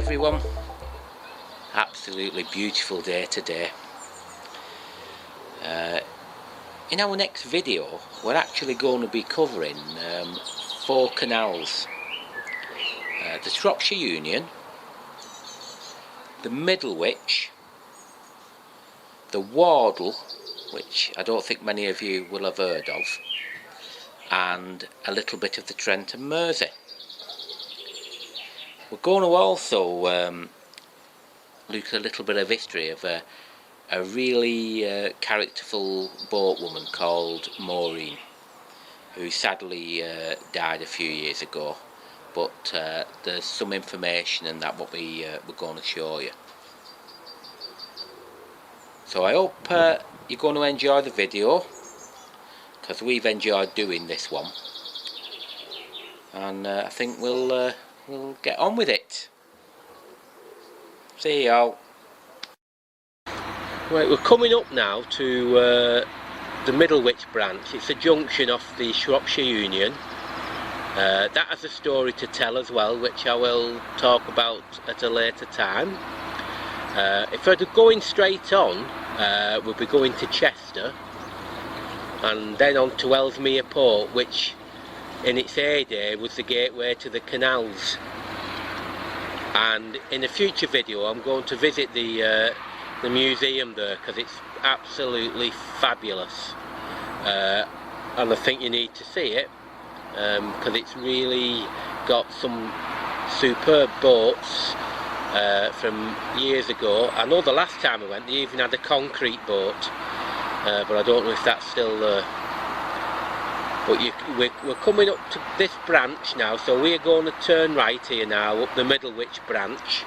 everyone. Absolutely beautiful day today. In our next video we're actually going to be covering 4 canals. The Shropshire Union, the Middlewich, the Wardle, which I don't think many of you will have heard of, and a little bit of the Trent and Mersey. We're going to also look at a little bit of history of a really characterful boatwoman called Maureen, who sadly died a few years ago, but there's some information in that what we're going to show you. So I hope you're going to enjoy the video, because we've enjoyed doing this one, and I think we'll get on with it. See y'all. Right, we're coming up now to the Middlewich branch. It's a junction off the Shropshire Union. That has a story to tell as well, which I will talk about at a later time. If we're going straight on, we'll be going to Chester and then on to Ellesmere Port, which in its heyday was the gateway to the canals. And in a future video I'm going to visit the museum there, because it's absolutely fabulous, and I think you need to see it, because it's really got some superb boats from years ago. I know the last time I went they even had a concrete boat, but I don't know if that's still there. But we're coming up to this branch now, so we're going to turn right here now up the Middlewich branch,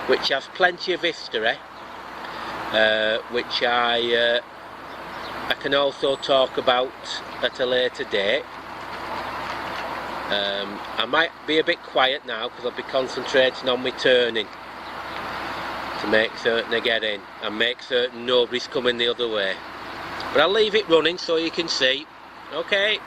which has plenty of history, which I can also talk about at a later date. I might be a bit quiet now because I'll be concentrating on my turning to make certain I get in and make certain nobody's coming the other way. But I'll leave it running so you can see. Okay.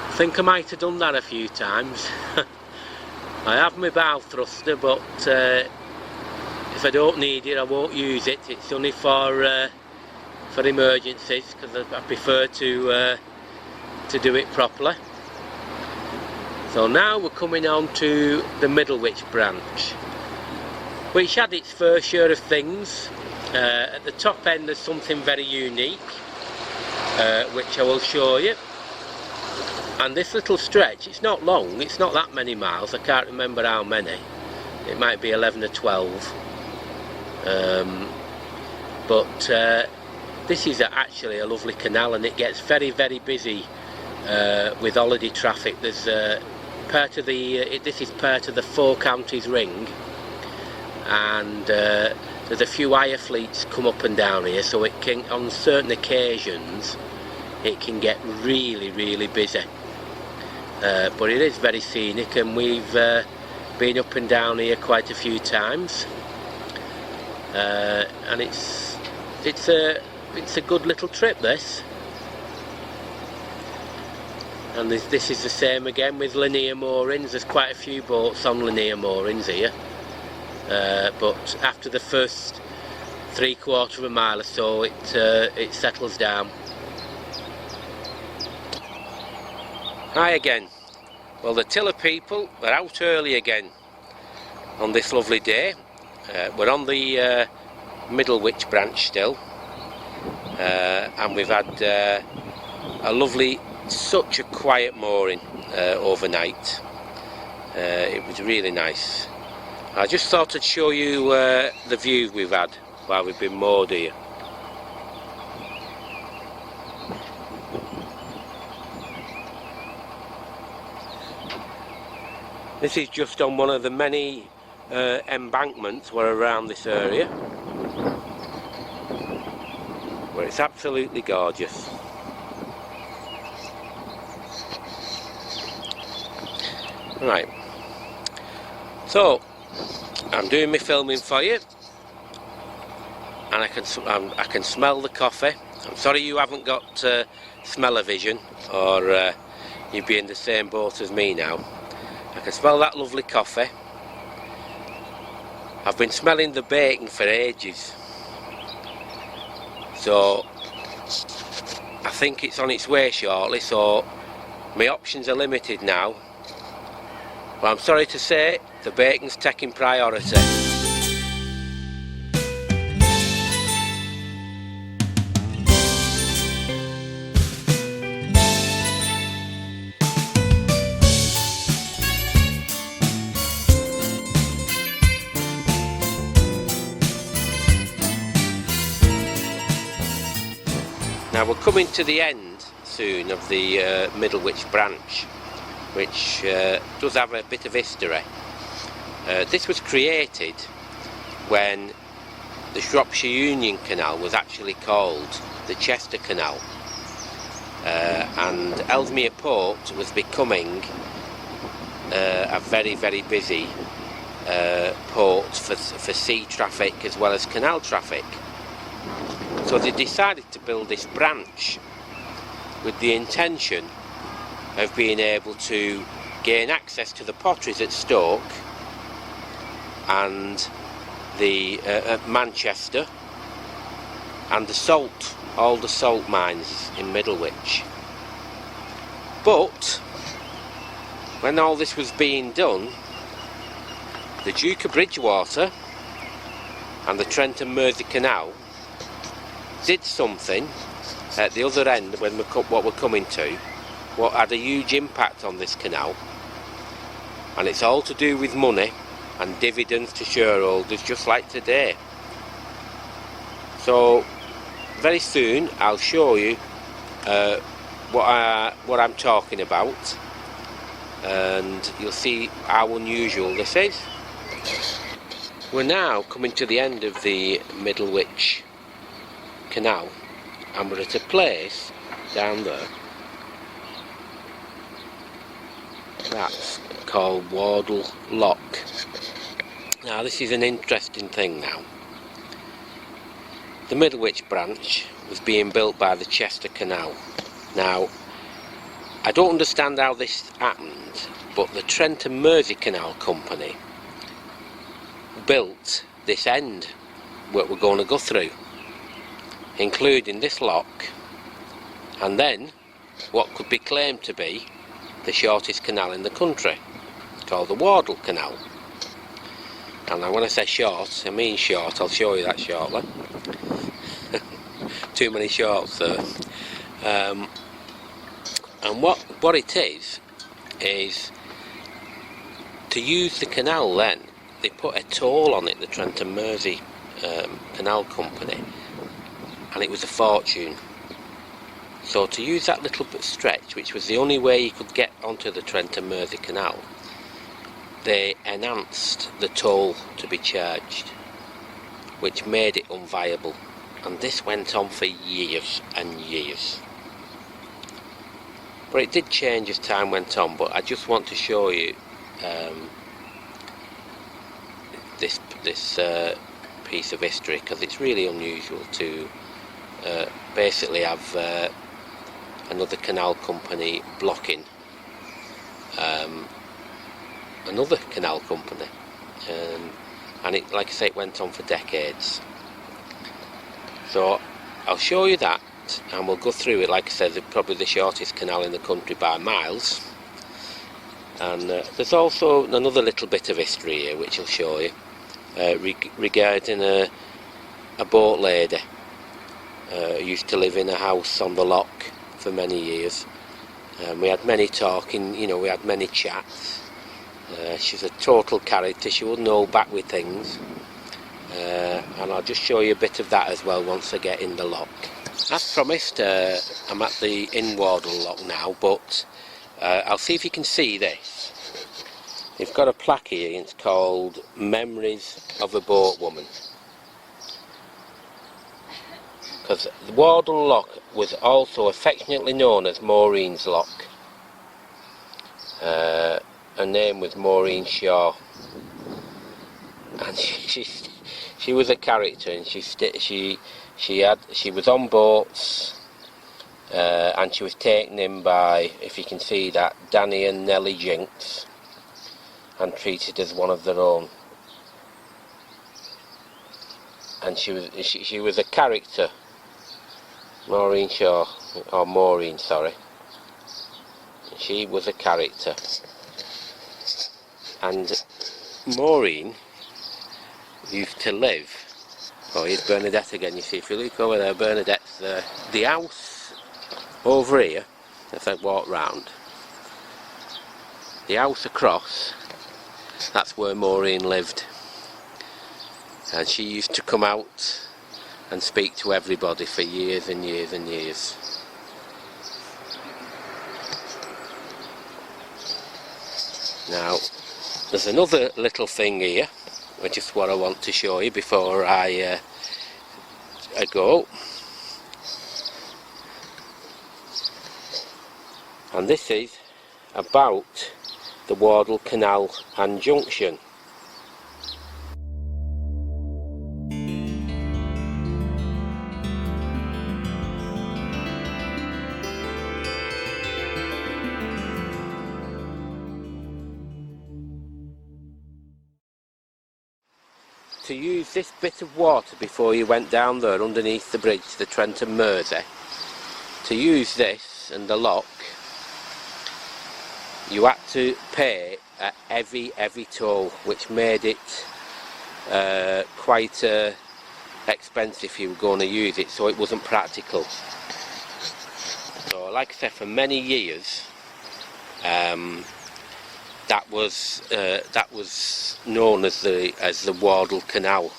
I think I might have done that a few times. I have my bow thruster, but if I don't need it I won't use it. It's only for emergencies, because I prefer to do it properly. So now we're coming on to the Middlewich branch, which had its fair share of things. At the top end there's something very unique, which I will show you. And this little stretch, it's not long, it's not that many miles, I can't remember how many. It might be 11 or 12. But this is actually a lovely canal, and it gets very, very busy with holiday traffic. There's part of the this is part of the 4 counties ring, and there's a few higher fleets come up and down here, so it can, on certain occasions, it can get really busy. But it is very scenic, and we've been up and down here quite a few times, and it's a good little trip, this. And this is the same again with linear moorings. There's quite a few boats on linear moorings here, but after the first 3/4 of a mile or so, it settles down. Hi again. Well, the tiller people are out early again on this lovely day. We're on the Middlewich branch still, and we've had a lovely, such a quiet mooring overnight. It was really nice. I just thought I'd show you the view we've had while we've been moored here. This is just on one of the many embankments were around this area, where it's absolutely gorgeous. Right, so I'm doing my filming for you, and I can smell the coffee. I'm sorry you haven't got smell-o-vision, or you'd be in the same boat as me now. I can smell that lovely coffee. I've been smelling the bacon for ages, so I think it's on its way shortly, so my options are limited now. But I'm sorry to say, the bacon's taking priority. Now we're coming to the end soon of the Middlewich branch, which does have a bit of history. This was created when the Shropshire Union Canal was actually called the Chester Canal, and Ellesmere Port was becoming a very busy port for sea traffic as well as canal traffic. So they decided to build this branch with the intention of being able to gain access to the potteries at Stoke and at Manchester, and all the salt mines in Middlewich. But when all this was being done, the Duke of Bridgewater and the Trent and Mersey Canal did something at the other end when what we're coming to, what had a huge impact on this canal, and it's all to do with money and dividends to shareholders, just like today. So very soon I'll show you what I'm talking about, and you'll see how unusual this is. We're now coming to the end of the Middlewich Canal, and we're at a place down there that's called Waddle Lock. Now this is an interesting thing now. The Middlewich branch was being built by the Chester Canal. Now I don't understand how this happened, but the Trent and Mersey Canal Company built this end what we're going to go through, including this lock, and then what could be claimed to be the shortest canal in the country, called the Waddle Canal. And when I say short, I mean short. I'll show you that shortly. Too many shorts there. And what it is to use the canal then, they put a toll on it, the Trent and Mersey Canal Company, and it was a fortune. So to use that little bit stretch, which was the only way you could get onto the Trent and Mersey Canal, they enhanced the toll to be charged, which made it unviable, and this went on for years and years. But it did change as time went on. But I just want to show you this piece of history, because it's really unusual to basically have another canal company blocking another canal company, and it, like I say, it went on for decades. So I'll show you that, and we'll go through it. Like I said, it's probably the shortest canal in the country by miles. And there's also another little bit of history here which I'll show you regarding a boat lady who used to live in a house on the lock for many years. We had many talking, you know, we had many chats. She's a total character. She wouldn't hold back with things, and I'll just show you a bit of that as well once I get in the lock. As promised, I'm at the Waddle Lock now, but I'll see if you can see this. It's got a plaque here, and it's called Memories of a Boatwoman. Because the Waddle Lock was also affectionately known as Maureen's Lock. Her name was Maureen Shaw, and she was a character, and she was on boats, and she was taken in by, if you can see that, Danny and Nellie Jinks, and treated as one of their own. And she was a character, Maureen Shaw, or Maureen, sorry. She was a character. And Maureen used to live, oh, here's Bernadette again. You see, if you look over there, Bernadette's there. The house over here, if I walk round, the house across, that's where Maureen lived. And she used to come out and speak to everybody for years and years and years. Now, there's another little thing here, which is what I want to show you before I go. And this is about the Waddle Canal and Junction. To use this bit of water before you went down there underneath the bridge, the Trent and Mersey, to use this and the lock, you had to pay a heavy toll, which made it quite expensive if you were going to use it, so it wasn't practical. So like I said, for many years that was known as the Waddle Canal,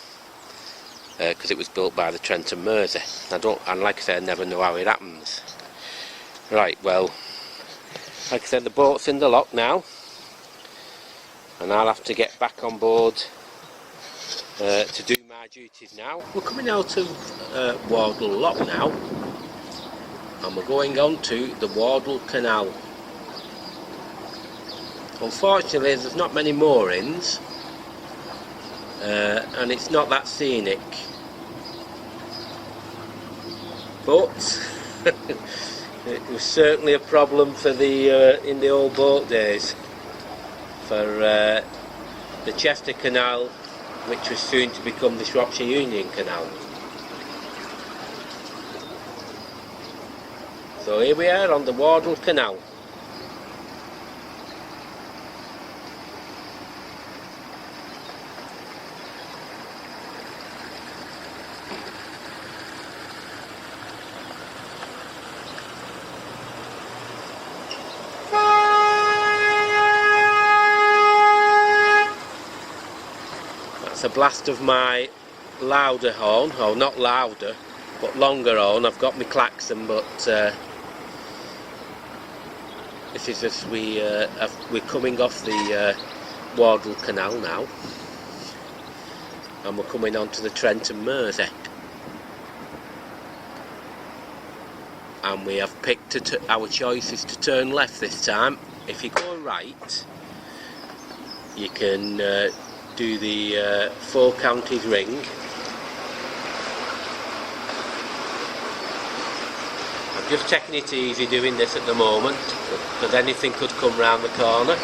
because it was built by the Trent and Mersey. And like I said, I never know how it happens. Right, well, like I said, the boat's in the lock now, and I'll have to get back on board to do my duties now. We're coming out of Waddle Lock now, and we're going on to the Waddle Canal. Unfortunately, there's not many moorings, and it's not that scenic, but it was certainly a problem for the in the old boat days, for the Chester Canal, which was soon to become the Shropshire Union Canal. So here we are on the Waddle Canal. A blast of my louder horn, or not louder but longer horn. I've got my klaxon, but this is as we're coming off the Waddle Canal now, and we're coming on to the Trent and Mersey, and we have picked our choices to turn left this time. If you go right, you can do the Four Counties ring. I'm just taking it easy doing this at the moment, because anything could come round the corner.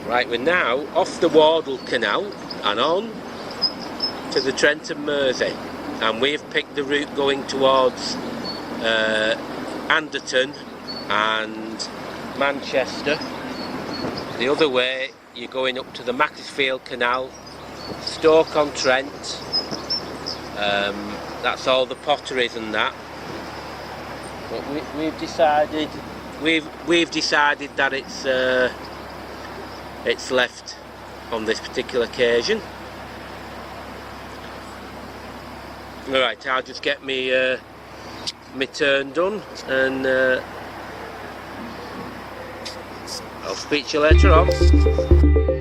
Right, we're now off the Waddle Canal and on to the Trent and Mersey, and we've picked the route going towards Anderton and Manchester. The other way, you're going up to the Macclesfield Canal, Stoke-on-Trent. That's all the potteries and that. But we've decided that it's left on this particular occasion. Alright, I'll just get me turn done, and I'll speak to you later on.